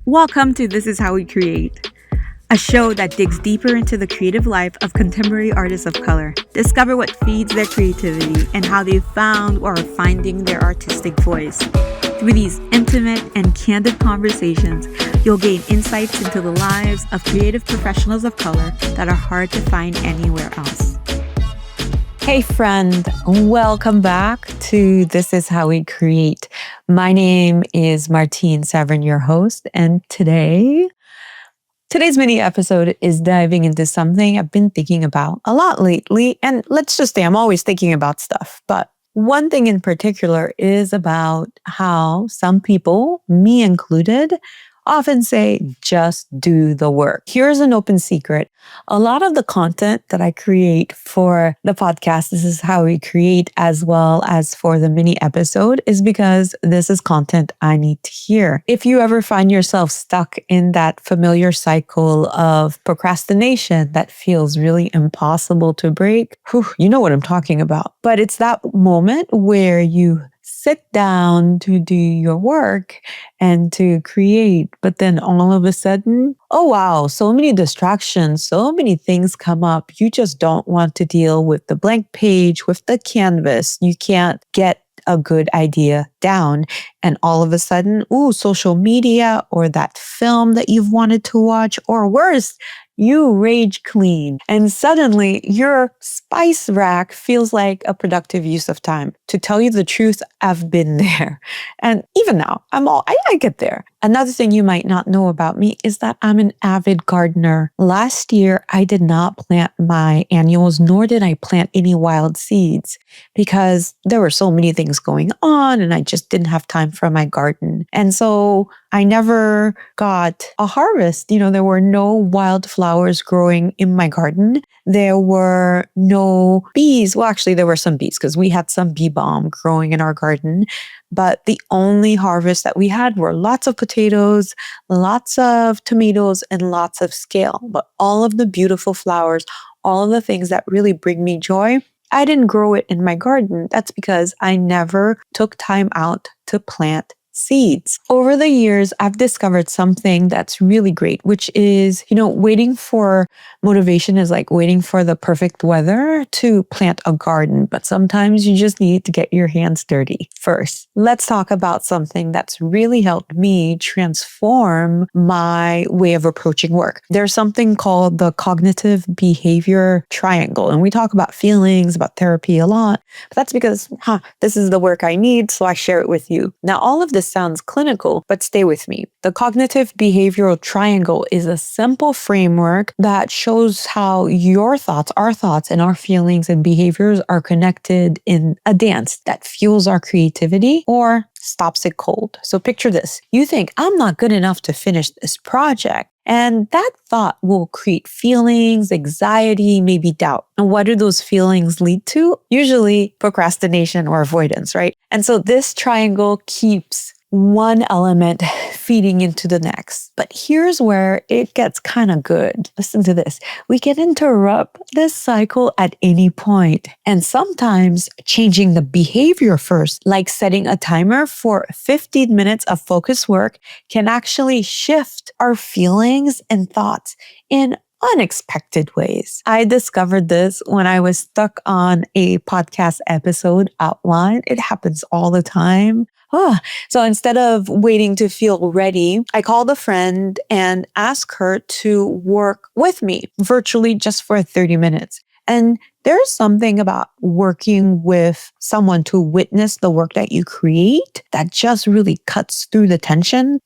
Welcome to This Is How We Create, a show that digs deeper into the creative life of contemporary artists of color. Discover what feeds their creativity and how they found or are finding their artistic voice. Through these intimate and candid conversations, you'll gain insights into the lives of creative professionals of color that are hard to find anywhere else. Hey friend, welcome back to This Is How We Create. My name is Martine Severin, your host, and today's mini episode is diving into something I've been thinking about a lot lately. And let's just say I'm always thinking about stuff, but one thing in particular is about how some people, me included, often say, just do the work. Here's an open secret. A lot of the content that I create for the podcast, This Is How We Create, as well as for the mini episode, is because this is content I need to hear. If you ever find yourself stuck in that familiar cycle of procrastination that feels really impossible to break, you know what I'm talking about. But it's that moment where you sit down to do your work and to create, but then all of a sudden, oh wow, so many distractions, so many things come up. You just don't want to deal with the blank page, with the canvas. You can't get a good idea down. And all of a sudden, social media or that film that you've wanted to watch, or worse, you rage clean. And suddenly your spice rack feels like a productive use of time. To tell you the truth, I've been there. And even now, I get there. Another thing you might not know about me is that I'm an avid gardener. Last year, I did not plant my annuals, nor did I plant any wild seeds because there were so many things going on and I just didn't have time for my garden. And so I never got a harvest. There were no wildflowers growing in my garden. There were no bees. Well, actually, there were some bees because we had some bee balm growing in our garden. But the only harvest that we had were lots of potatoes, lots of tomatoes, and lots of scale. But all of the beautiful flowers, all of the things that really bring me joy, I didn't grow it in my garden. That's because I never took time out to plant seeds. Over the years, I've discovered something that's really great, which is, waiting for motivation is like waiting for the perfect weather to plant a garden. But sometimes you just need to get your hands dirty first. Let's talk about something that's really helped me transform my way of approaching work. There's something called the cognitive behavior triangle. And we talk about feelings, about therapy a lot. But that's because, this is the work I need, so I share it with you. Now, all of this sounds clinical, but stay with me. The cognitive behavioral triangle is a simple framework that shows how your thoughts, our thoughts, and our feelings and behaviors are connected in a dance that fuels our creativity or stops it cold. So picture this. You think, I'm not good enough to finish this project. And that thought will create feelings, anxiety, maybe doubt. And what do those feelings lead to? Usually procrastination or avoidance, right? And so this triangle keeps one element feeding into the next. But here's where it gets kind of good. Listen to this. We can interrupt this cycle at any point. And sometimes changing the behavior first, like setting a timer for 15 minutes of focused work, can actually shift our feelings and thoughts in unexpected ways. I discovered this when I was stuck on a podcast episode outline. It happens all the time. So instead of waiting to feel ready, I called a friend and asked her to work with me virtually just for 30 minutes. And there's something about working with someone to witness the work that you create that just really cuts through the tension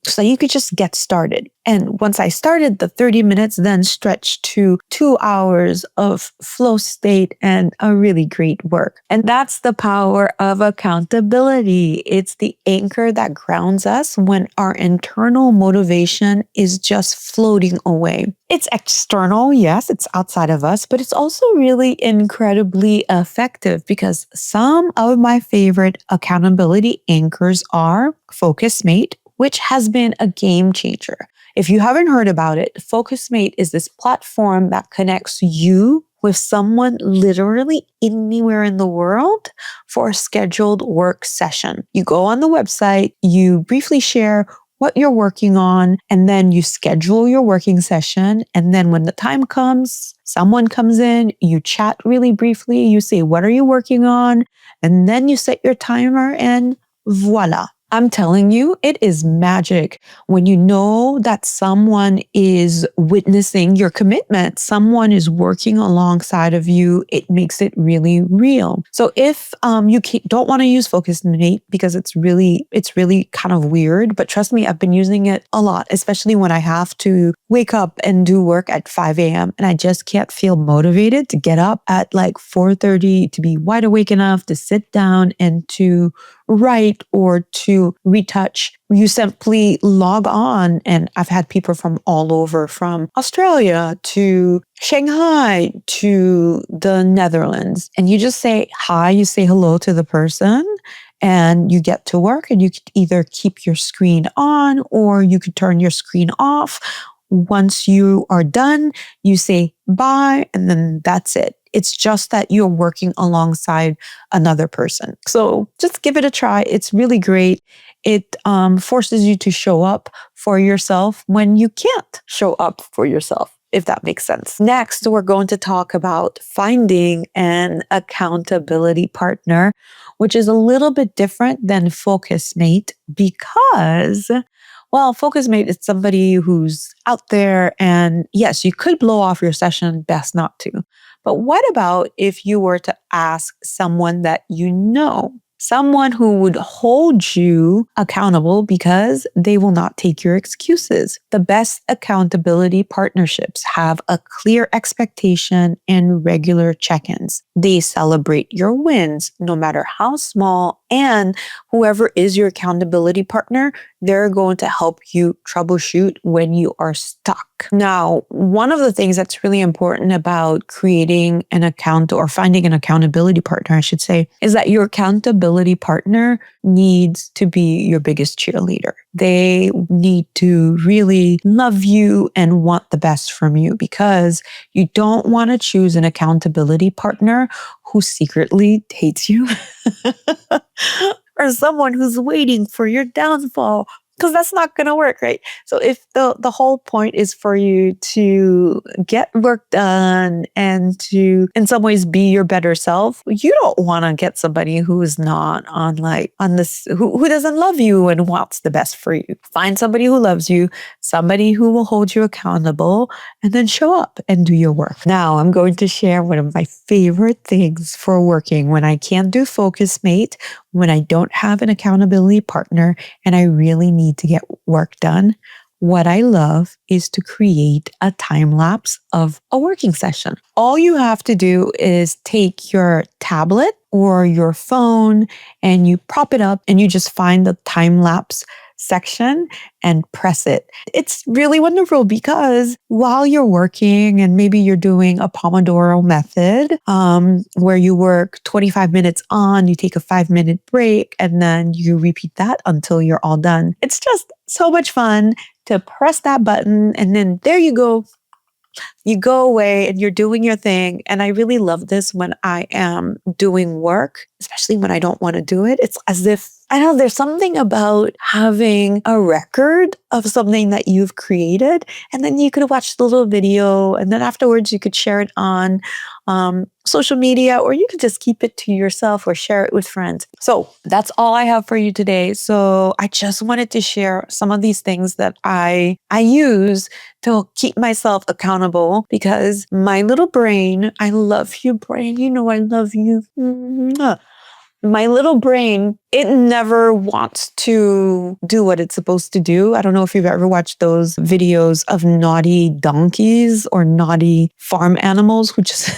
so you could just get started. And once I started, the 30 minutes then stretched to 2 hours of flow state and a really great work. And that's the power of accountability. It's the anchor that grounds us when our internal motivation is just floating away. It's external, yes, it's outside of us, but it's also really incredibly effective because some of my favorite accountability anchors are Focusmate, which has been a game changer. If you haven't heard about it, Focusmate is this platform that connects you with someone literally anywhere in the world for a scheduled work session. You go on the website, you briefly share what you're working on, and then you schedule your working session. And then when the time comes, someone comes in, you chat really briefly, you say, what are you working on? And then you set your timer and voila. I'm telling you, it is magic when you know that someone is witnessing your commitment, someone is working alongside of you. It makes it really real. So if you don't want to use Procrastinate because it's really kind of weird, but trust me, I've been using it a lot, especially when I have to wake up and do work at 5 a.m. and I just can't feel motivated to get up at like 4:30 to be wide awake enough to sit down and to write or to retouch. You simply log on, and I've had people from all over, from Australia to Shanghai to the Netherlands, and you just say hi, you say hello to the person, and you get to work, and you could either keep your screen on or you could turn your screen off. Once you are done, you say bye, and then that's it. It's just that you're working alongside another person. So just give it a try. It's really great. It forces you to show up for yourself when you can't show up for yourself, if that makes sense. Next, we're going to talk about finding an accountability partner, which is a little bit different than Focusmate because, well, Focusmate is somebody who's out there, and yes, you could blow off your session, best not to. But what about if you were to ask someone that you know, someone who would hold you accountable because they will not take your excuses? The best accountability partnerships have a clear expectation and regular check-ins. They celebrate your wins, no matter how small, and whoever is your accountability partner, they're going to help you troubleshoot when you are stuck. Now, one of the things that's really important about creating an account or finding an accountability partner, I should say, is that your accountability partner needs to be your biggest cheerleader. They need to really love you and want the best from you, because you don't want to choose an accountability partner who secretly hates you or someone who's waiting for your downfall, because that's not going to work, right? So if the whole point is for you to get work done and to, in some ways, be your better self, you don't want to get somebody who is not on this, who doesn't love you and wants the best for you. Find somebody who loves you, somebody who will hold you accountable, and then show up and do your work. Now, I'm going to share one of my favorite things for working when I can't do Focusmate, when I don't have an accountability partner, and I really need to get work done. What I love is to create a time lapse of a working session. All you have to do is take your tablet or your phone and you prop it up and you just find the time lapse section and press it. It's really wonderful because while you're working, and maybe you're doing a Pomodoro method where you work 25 minutes on, you take a 5-minute break, and then you repeat that until you're all done. It's just so much fun to press that button, and then there you go. You go away and you're doing your thing. And I really love this when I am doing work, especially when I don't want to do it. It's as if, I don't know, there's something about having a record of something that you've created, and then you could watch the little video, and then afterwards you could share it on social media, or you could just keep it to yourself or share it with friends. So that's all I have for you today. So I just wanted to share some of these things that I use to keep myself accountable, because my little brain, I love you, brain, you know I love you. My little brain, it never wants to do what it's supposed to do. I don't know if you've ever watched those videos of naughty donkeys or naughty farm animals, which is,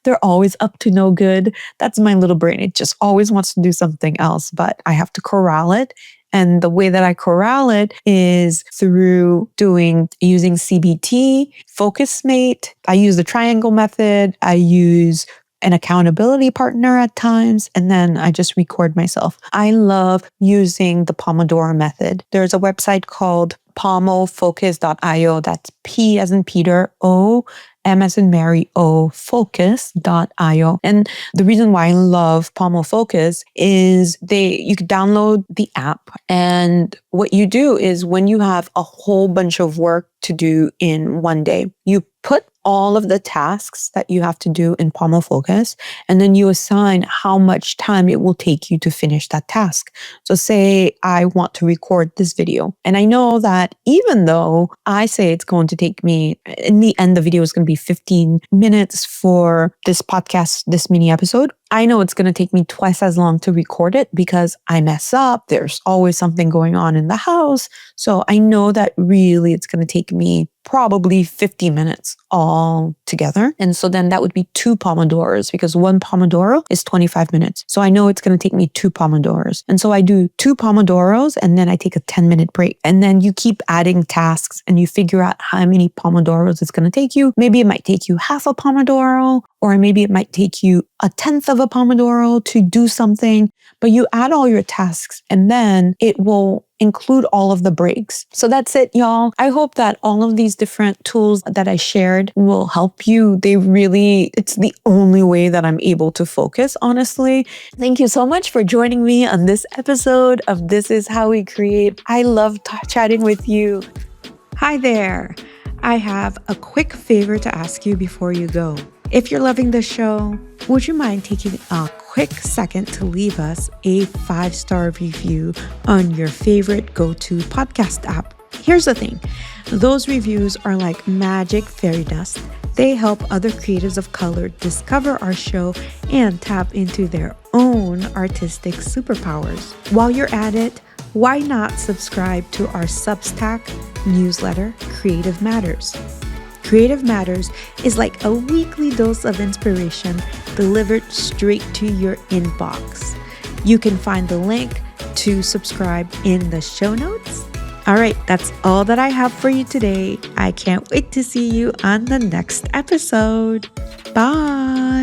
they're always up to no good. That's my little brain. It just always wants to do something else, but I have to corral it. And the way that I corral it is through using CBT, Focusmate. I use the triangle method. I use an accountability partner at times, and then I just record myself. I love using the Pomodoro method. There's a website called pomofocus.io. That's P as in Peter, O M as in Mary O focus.io. And the reason why I love Pomo Focus is you could download the app, and what you do is when you have a whole bunch of work to do in one day, you put all of the tasks that you have to do in Pomo Focus, and then you assign how much time it will take you to finish that task. So say I want to record this video, and I know that even though I say it's going to take me, in the end, the video is going to be 15 minutes for this podcast, this mini episode, I know it's going to take me twice as long to record it because I mess up. There's always something going on in the house. So I know that really it's going to take me probably 50 minutes all together. And so then that would be 2 Pomodoros, because 1 Pomodoro is 25 minutes. So I know it's going to take me 2 Pomodoros. And so I do 2 Pomodoros and then I take a 10-minute break. And then you keep adding tasks and you figure out how many Pomodoros it's going to take you. Maybe it might take you half a Pomodoro, or maybe it might take you a 1/10 of a Pomodoro to do something, but you add all your tasks and then it will include all of the breaks. So that's it, y'all. I hope that all of these different tools that I shared will help you. It's the only way that I'm able to focus, honestly. Thank you so much for joining me on this episode of This Is How We Create. I love chatting with you. Hi there. I have a quick favor to ask you before you go. If you're loving the show, would you mind taking a quick second to leave us a 5-star review on your favorite go-to podcast app? Here's the thing. Those reviews are like magic fairy dust. They help other creatives of color discover our show and tap into their own artistic superpowers. While you're at it, why not subscribe to our Substack newsletter, Creative Matters? Creative Matters is like a weekly dose of inspiration delivered straight to your inbox. You can find the link to subscribe in the show notes. All right, that's all that I have for you today. I can't wait to see you on the next episode. Bye.